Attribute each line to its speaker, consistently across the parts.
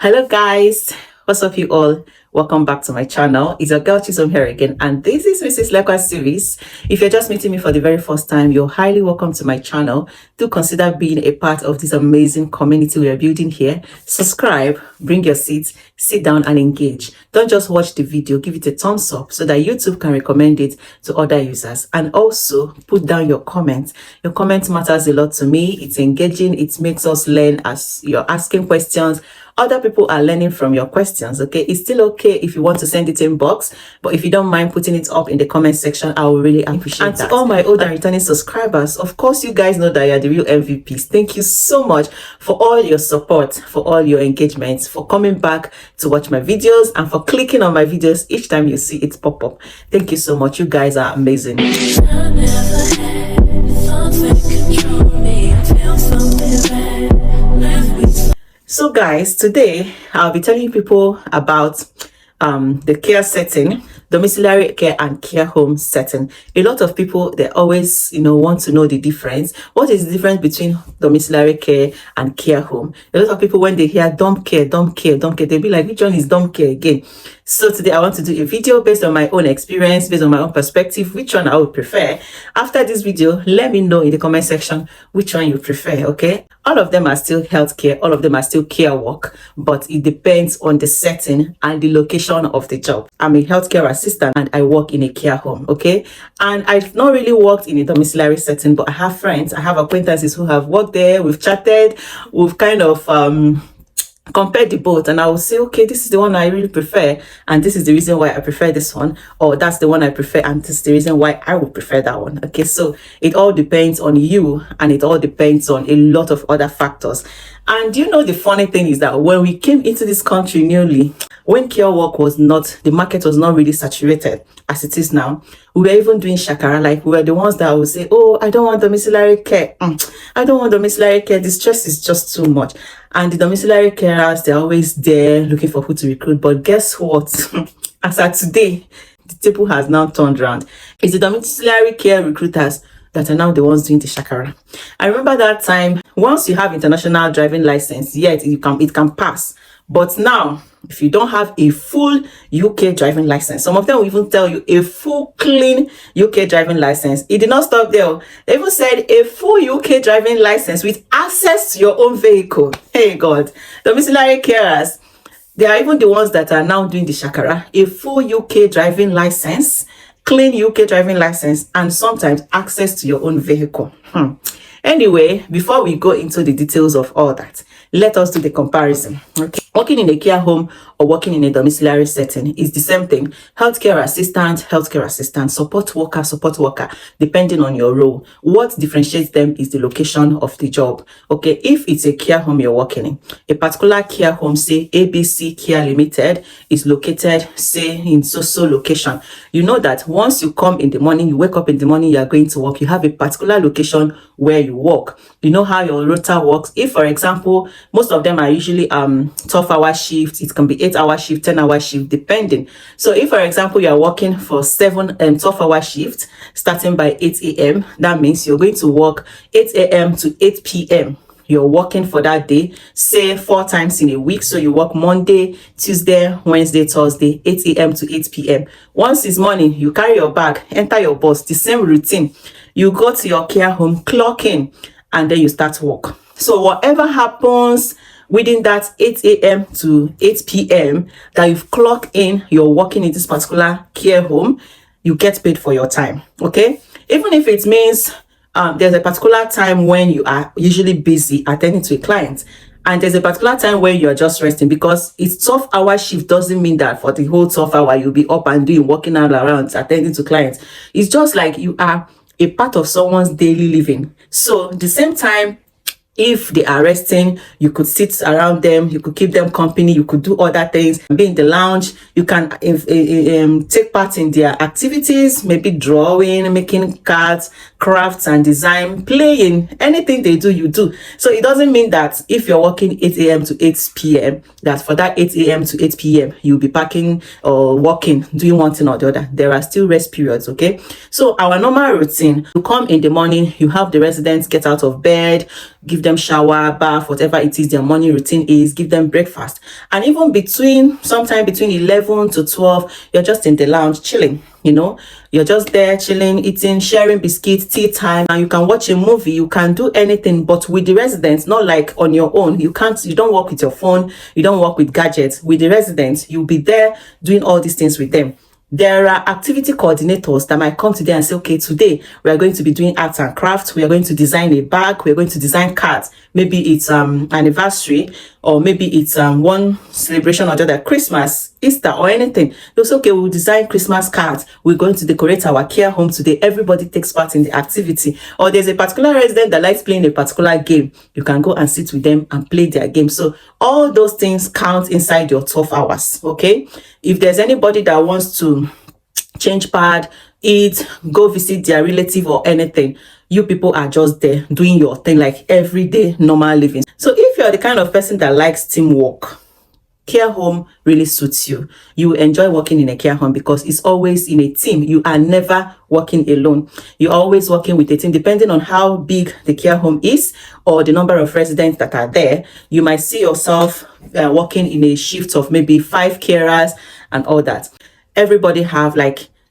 Speaker 1: Hello guys, what's up you all? Welcome back to my channel. It's your girl Chisom here again, and this is Mrs. Lekwa's series. If you're just meeting me for the very first time, you're highly welcome to my channel. Do consider being a part of this amazing community we are building here. Subscribe, bring your seats, sit down and engage. Don't just watch the video, give it a thumbs up so that YouTube can recommend it to other users. And also put down your comments. Your comment matters a lot to me. It's engaging, it makes us learn as you're asking questions. Other people are learning from your questions, okay? It's still okay if you want to send it in box, but if you don't mind putting it up in the comment section, I will really appreciate that. And to all my old and returning subscribers, of course, you guys know that you're the real MVPs. Thank you so much for all your support, for all your engagements, for coming back to watch my videos, and for clicking on my videos each time you see it pop up. Thank you so much. You guys are amazing. So guys, today I'll be telling people about the care setting, domiciliary care and care home setting. A lot of people, they always want to know the difference. What is the difference between domiciliary care and care home? A lot of people, when they hear dom care, they'll be like, which one is dom care again? So today I want to do a video based on my own experience, based on my own perspective, which one I would prefer. After this video, let me know in the comment section which one you prefer, okay? All of them are still healthcare, all of them are still care work, but it depends on the setting and the location of the job. I'm a healthcare assistant and I work in a care home, okay? And I've not really worked in a domiciliary setting, but I have friends, I have acquaintances who have worked there. We've chatted, we've kind of compare the both, and I will say, okay, this is the one I really prefer, and this is the reason why I prefer this one, or that's the one I prefer, and this is the reason why I would prefer that one. Okay, so it all depends on you, and it all depends on a lot of other factors. And the funny thing is that when we came into this country newly, when care work was not, the market was not really saturated as it is now, we were even doing shakara. Like, we were the ones that would say, oh, I don't want domiciliary care. I don't want domiciliary care. The stress is just too much. And the domiciliary carers, they're always there looking for who to recruit. But guess what? As of today, the table has now turned around. It's the domiciliary care recruiters that are now the ones doing the shakara. I remember that time, once you have international driving license, yet it can pass. But now, if you don't have a full UK driving license, some of them will even tell you a full clean UK driving license. It did not stop there. They even said a full UK driving license with access to your own vehicle. Hey God, domiciliary carers, they are even the ones that are now doing the shakara. A full UK driving license, clean UK driving license, and sometimes access to your own vehicle. Anyway, before we go into the details of all that, let us do the comparison. Okay, working in a care home or working in a domiciliary setting is the same thing. Healthcare assistant, support worker, depending on your role. What differentiates them is the location of the job. Okay, if it's a care home you're working in, a particular care home, say ABC Care Limited, is located, say, in so location. You know that once you come in the morning, you wake up in the morning, you are going to work, you have a particular location where you work. You know how your rota works. If, for example, most of them are usually 12-hour shifts, it can be 8-hour shift, 10-hour shift, depending. So if, for example, you are working for 12-hour shifts starting by 8 a.m., that means you're going to work 8 a.m. to 8 p.m. You're working for that day, say 4 times in a week. So you work Monday, Tuesday, Wednesday, Thursday, 8 a.m. to 8 p.m. Once it's morning, you carry your bag, enter your bus, the same routine. You go to your care home, clock in, and then you start work. So whatever happens within that 8 a.m. to 8 p.m. that you've clocked in, you're working in this particular care home, you get paid for your time, okay? Even if it means there's a particular time when you are usually busy attending to a client, and there's a particular time where you're just resting, because it's 12-hour shift doesn't mean that for the whole 12 hour you'll be up and doing, walking all around, attending to clients. It's just like you are a part of someone's daily living. So the same time, if they are resting, you could sit around them, you could keep them company, you could do other things, be in the lounge, you can take part in their activities, maybe drawing, making cards, crafts and design, playing, anything they do, you do. So it doesn't mean that if you're working 8 a.m. to 8 p.m., that for that 8 a.m. to 8 p.m., you'll be packing or working, doing one thing or the other. There are still rest periods, okay? So our normal routine, you come in the morning, you have the residents get out of bed, give them shower, bath, whatever it is their morning routine is, give them breakfast. And even sometime between 11 to 12, you're just in the lounge chilling, you're just there chilling, eating, sharing biscuits, tea time, and you can watch a movie, you can do anything. But with the residents, not like on your own, you don't work with your phone, you don't work with gadgets. With the residents, you'll be there doing all these things with them. There are activity coordinators that might come today and say, okay, today we are going to be doing arts and crafts. We are going to design a bag. We are going to design cards. Maybe it's anniversary, or maybe it's one celebration or the other, Christmas, Easter, or anything. They'll say, okay, we'll design Christmas cards. We're going to decorate our care home today. Everybody takes part in the activity. Or there's a particular resident that likes playing a particular game. You can go and sit with them and play their game. So all those things count inside your 12 hours, okay? If there's anybody that wants to change pad, eat, go visit their relative or anything, you people are just there doing your thing like everyday normal living. So if you're the kind of person that likes teamwork, care home really suits you. You enjoy working in a care home because it's always in a team. You are never working alone. You're always working with a team. Depending on how big the care home is or the number of residents that are there, you might see yourself working in a shift of maybe 5 carers and all that. Everybody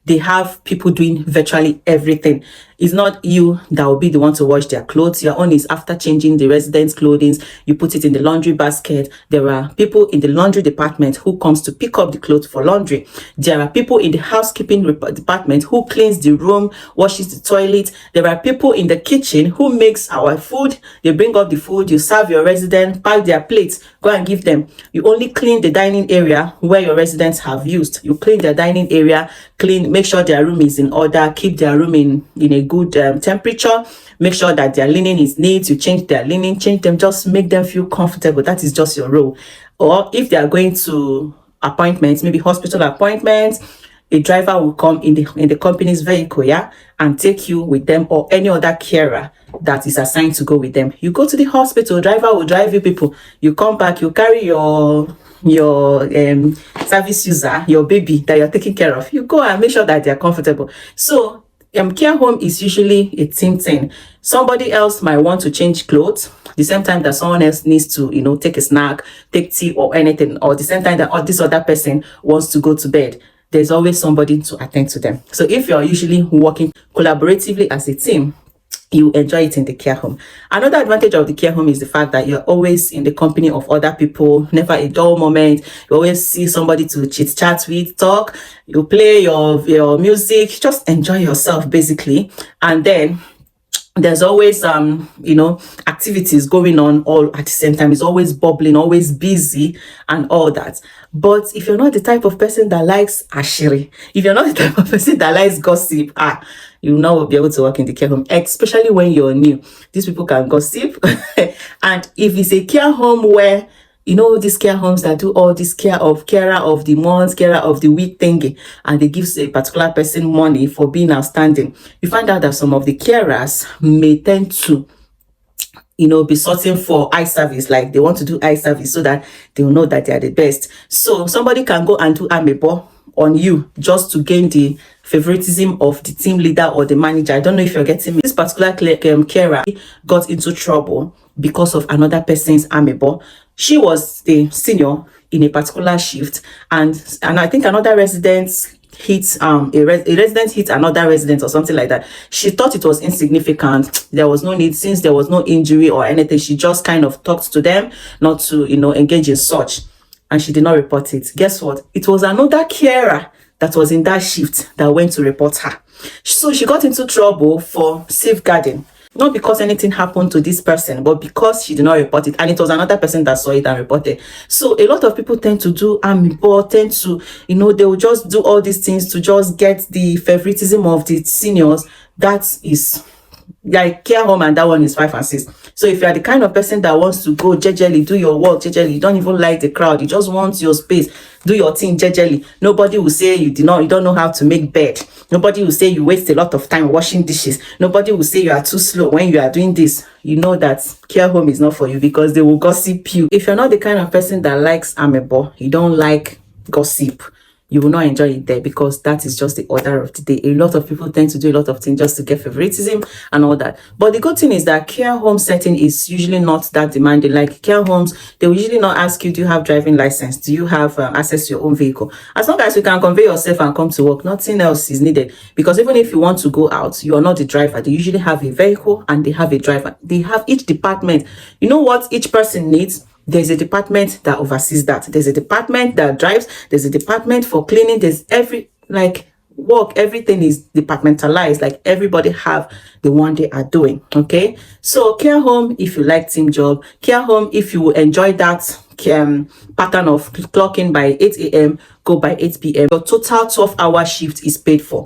Speaker 1: they have people doing virtually everything. It's not you that will be the one to wash their clothes. Your own is after changing the residents' clothing, you put it in the laundry basket. There are people in the laundry department who comes to pick up the clothes for laundry. There are people in the housekeeping department who cleans the room, washes the toilet. There are people in the kitchen who makes our food. They bring up the food, you serve your resident, pack their plates, go and give them. You only clean the dining area where your residents have used. You clean their dining area, make sure their room is in order, keep their room in a good temperature, make sure that their linen is neat. You change their linen, change them, just make them feel comfortable. That is just your role. Or if they are going to appointments, maybe hospital appointments, a driver will come in the company's vehicle, and take you with them, or any other carer that is assigned to go with them. You go to the hospital, driver will drive you people. You come back, you carry your service user, your baby that you're taking care of. You go and make sure that they're comfortable. So care home is usually a team thing. Somebody else might want to change clothes the same time that someone else needs to take a snack, take tea or anything, or the same time that this other person wants to go to bed. There's always somebody to attend to them. So if you're usually working collaboratively as a team, you enjoy it in the care home. Another advantage of the care home is the fact that you're always in the company of other people, never a dull moment. You always see somebody to chit chat with, talk, you play your music, just enjoy yourself basically. And then there's always activities going on all at the same time. It's always bubbling, always busy and all that. But if you're not the type of person that likes ashiri, if you're not the type of person that likes gossip, you will not be able to work in the care home, especially when you're new. These people can gossip. And if it's a care home where these care homes that do all this carer of the month, carer of the week thingy, and they give a particular person money for being outstanding, you find out that some of the carers may tend to be sorting for eye service, like they want to do eye service so that they will know that they are the best. So somebody can go and do amebo on you just to gain the favoritism of the team leader or the manager. I don't know if you're getting me. This particular carer got into trouble because of another person's amebo. She was the senior in a particular shift, and I think another resident hit a resident hit another resident or something like that. She thought it was insignificant. There was no need, since there was no injury or anything. She just kind of talked to them not to engage in such, and she did not report it. Guess what? It was another carer that was in that shift that went to report her. So she got into trouble for safeguarding. Not because anything happened to this person, but because she did not report it, and it was another person that saw it and reported. So a lot of people tend to do amebo, tend to, they will just do all these things to just get the favoritism of the seniors. That is like care home, and that one is 5 and 6. So if you are the kind of person that wants to go jejely, do your work jejely, you don't even like the crowd, you just want your space, do your thing jejely, nobody will say you don't know how to make bed, Nobody will say you waste a lot of time washing dishes. Nobody will say you are too slow when you are doing this. You know that care home is not for you, because they will gossip you. If you're not the kind of person that likes amebo, you don't like gossip, you will not enjoy it there, because that is just the order of the day. A lot of people tend to do a lot of things just to get favoritism and all that. But the good thing is that care home setting is usually not that demanding. Like care homes, they will usually not ask you, do you have driving license? Do you have access to your own vehicle? As long as you can convey yourself and come to work, nothing else is needed. Because even if you want to go out, you are not the driver. They usually have a vehicle and they have a driver. They have each department. You know what each person needs? There's a department that oversees that. There's a department that drives. There's a department for cleaning. There's work. Everything is departmentalized. Like everybody have the one they are doing. Okay. So care home, if you like team job, care home, if you enjoy that pattern of clocking by 8 a.m., go by 8 p.m. Your total 12-hour shift is paid for.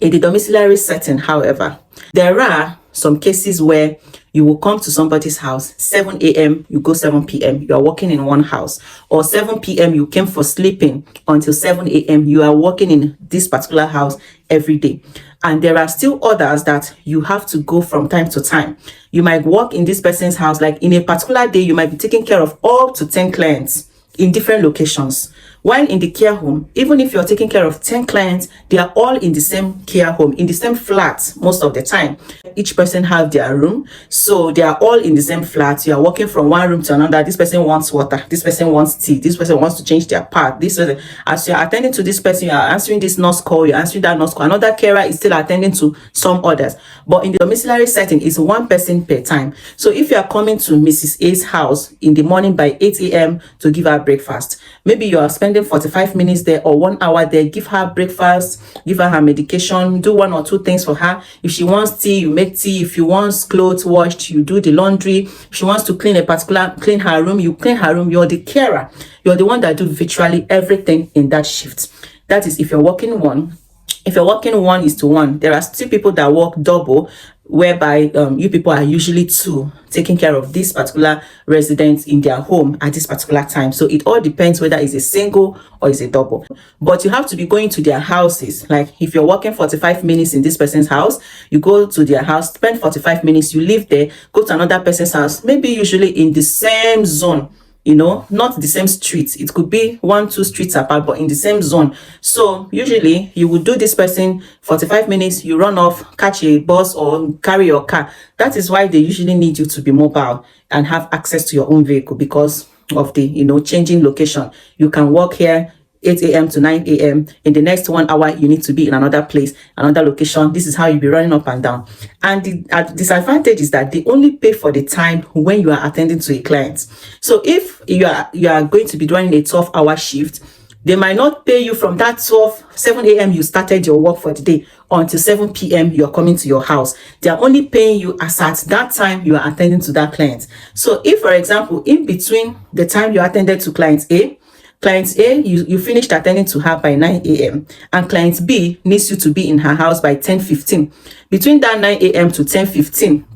Speaker 1: In the domiciliary setting, however, there are some cases where you will come to somebody's house 7 a.m., you go 7 p.m., you are working in one house, or 7 p.m., you came for sleeping until 7 a.m., you are working in this particular house every day. And there are still others that you have to go from time to time. You might work in this person's house, like in a particular day, you might be taking care of up to 10 clients in different locations. While in the care home, even if you're taking care of 10 clients, they are all in the same care home, in the same flat most of the time. Each person have their room, so they are all in the same flat. You are walking from one room to another. This person wants water, this person wants tea, this person wants to change their pad. This person, as you are attending to this person, you are answering this nurse call, you're answering that nurse call. Another carer is still attending to some others. But in the domiciliary setting, it's one person per time. So if you are coming to Mrs. A's house in the morning by 8 a.m. to give her breakfast, maybe you are spending 45 minutes there or 1 hour there, give her breakfast, give her medication, do one or two things for her. If she wants tea, you make tea. If you want clothes washed, you do the laundry. If she wants to clean her room, you clean her room. You're the carer. You're the one that do virtually everything in that shift. That is if you're working one. If you're working 1:1, there are still people that work double, whereby you people are usually two taking care of this particular resident in their home at this particular time. So it all depends whether it's a single or it's a double. But you have to be going to their houses. Like if you're working 45 minutes in this person's house, you go to their house, spend 45 minutes, you live there, go to another person's house, maybe usually in the same zone. You know, not the same street. It could be 1-2 streets apart, but in the same zone. So usually you would do this person 45 minutes, you run off, catch a bus or carry your car. That is why they usually need you to be mobile and have access to your own vehicle, because of the, changing location. You can walk here 8 a.m. to 9 a.m. In the next 1 hour, you need to be in another place, another location. This is how you'll be running up and down. And the disadvantage is that they only pay for the time when you are attending to a client. So if you are going to be doing a 12-hour shift, they might not pay you from that 7 a.m. you started your work for the day until 7 p.m. you're coming to your house. They are only paying you as at that time you are attending to that client. So if, for example, in between the time you attended to client A, you finished attending to her by 9 a.m. and client B needs you to be in her house by 10:15. Between that 9 a.m. to 10:15,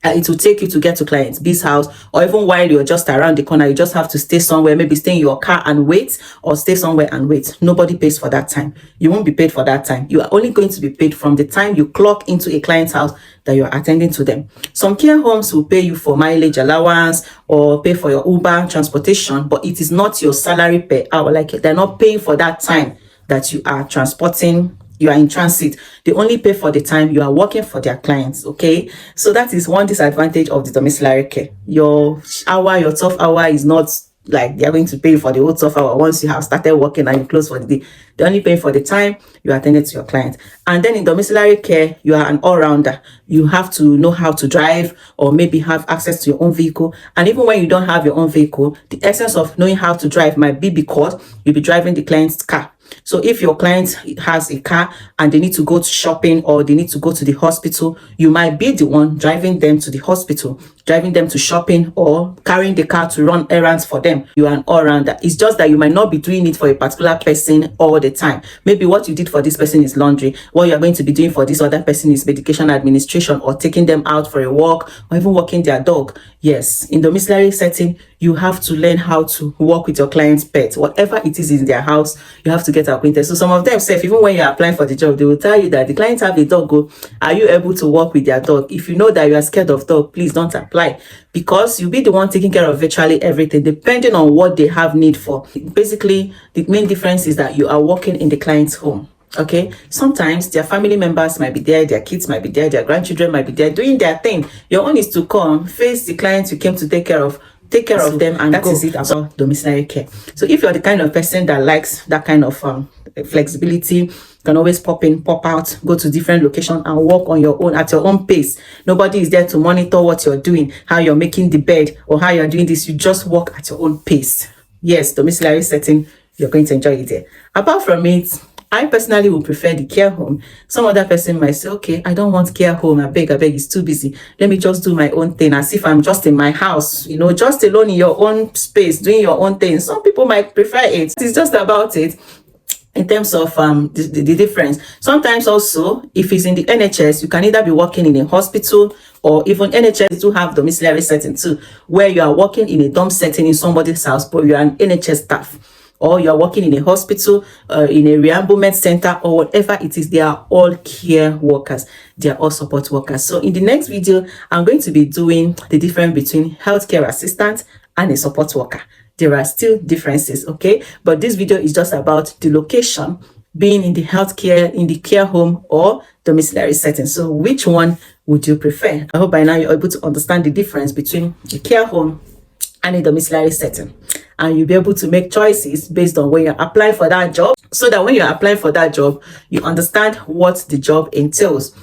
Speaker 1: it will take you to get to client B's house, or even while you're just around the corner, you just have to stay somewhere, maybe stay in your car and wait, or stay somewhere and wait. Nobody pays for that time. You won't be paid for that time. You are only going to be paid from the time you clock into a client's house that you're attending to them. Some care homes will pay you for mileage allowance or pay for your Uber transportation, but it is not your salary per hour. Like they're not paying for that time that you are transporting, you are in transit. They only pay for the time you are working for their clients. Okay, so that is one disadvantage of the domiciliary care. Your 12 hour is not like they're going to pay you for the whole 12 hour once you have started working and you close for the day. They only pay for the time you attended to your client. And then in domiciliary care, you are an all-rounder. You have to know how to drive, or maybe have access to your own vehicle. And even when you don't have your own vehicle, the essence of knowing how to drive might be because you'll be driving the client's car. So if your client has a car and they need to go to shopping or they need to go to the hospital, you might be the one driving them to the hospital. driving them to shopping, or carrying the car to run errands for them. You are an all-rounder. It's just that you might not be doing it for a particular person all the time. Maybe what you did for this person is laundry. What you're going to be doing for this other person is medication administration, or taking them out for a walk, or even walking their dog. Yes, in domiciliary setting, you have to learn how to work with your client's pet. Whatever it is in their house, you have to get acquainted. So some of them say, even when you're applying for the job, they will tell you that the clients have a dog. Go, are you able to work with their dog? If you know that you are scared of dog, please don't apply, because you'll be the one taking care of virtually everything, depending on what they have need for. Basically, the main difference is that you are working in the client's home. Okay, sometimes their family members might be there, their kids might be there, their grandchildren might be there doing their thing. Your own is to come face the clients you came to take care of them, and that is it about domiciliary care. So if you're the kind of person that likes that kind of flexibility, you can always pop in, pop out, go to different locations and work on your own at your own pace. Nobody is there to monitor what you're doing, how you're making the bed, or how you're doing this. You just work at your own pace. Yes, domiciliary setting, you're going to enjoy it there. Apart from it, I personally would prefer the care home. Some other person might say, okay, I don't want care home. I beg, it's too busy. Let me just do my own thing, as if I'm just in my house, you know, just alone in your own space, doing your own thing. Some people might prefer it. It's just about it. In terms of the difference, sometimes also, if it's in the NHS, you can either be working in a hospital, or even NHS do have domiciliary setting too, where you are working in a dorm setting in somebody's house, but you are an NHS staff. Or you're working in a hospital, in a reamblement center, or whatever it is. They are all care workers. They are all support workers. So in the next video, I'm going to be doing the difference between healthcare assistant and a support worker. There are still differences, okay? But this video is just about the location, being in the healthcare, in the care home, or domiciliary setting. So which one would you prefer? I hope by now you're able to understand the difference between the care home and a domiciliary setting, and you'll be able to make choices based on when you're applying for that job, so that when you're applying for that job, you understand what the job entails.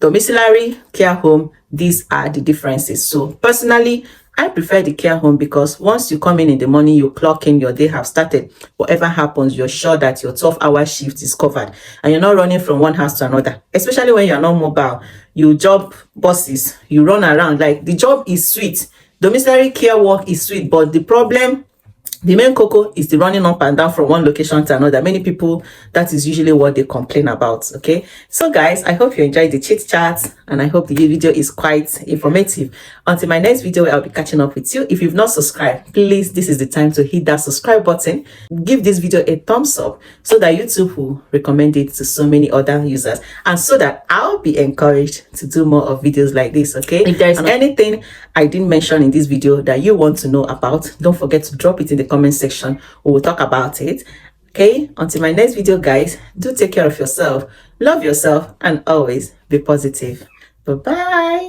Speaker 1: Domiciliary, care home, these are the differences. So personally, I prefer the care home, because once you come in the morning, you clock in, your day have started. Whatever happens, you're sure that your 12-hour shift is covered, and you're not running from one house to another, especially when you're not mobile. You job bosses, you run around. Like, the job is sweet. Domiciliary care work is sweet, but the main cocoa is the running up and down from one location to another. Many people, that is usually what they complain about. Okay, so guys, I hope you enjoyed the chit chat, and I hope the video is quite informative. Until my next video, I'll be catching up with you. If you've not subscribed, please, this is the time to hit that subscribe button. Give this video a thumbs up, so that YouTube will recommend it to so many other users, and so that I'll be encouraged to do more of videos like this. Okay, if there's anything I didn't mention in this video that you want to know about, don't forget to drop it in the comment section. We will talk about it. Okay, until my next video, guys, do take care of yourself, love yourself, and always be positive. Bye bye.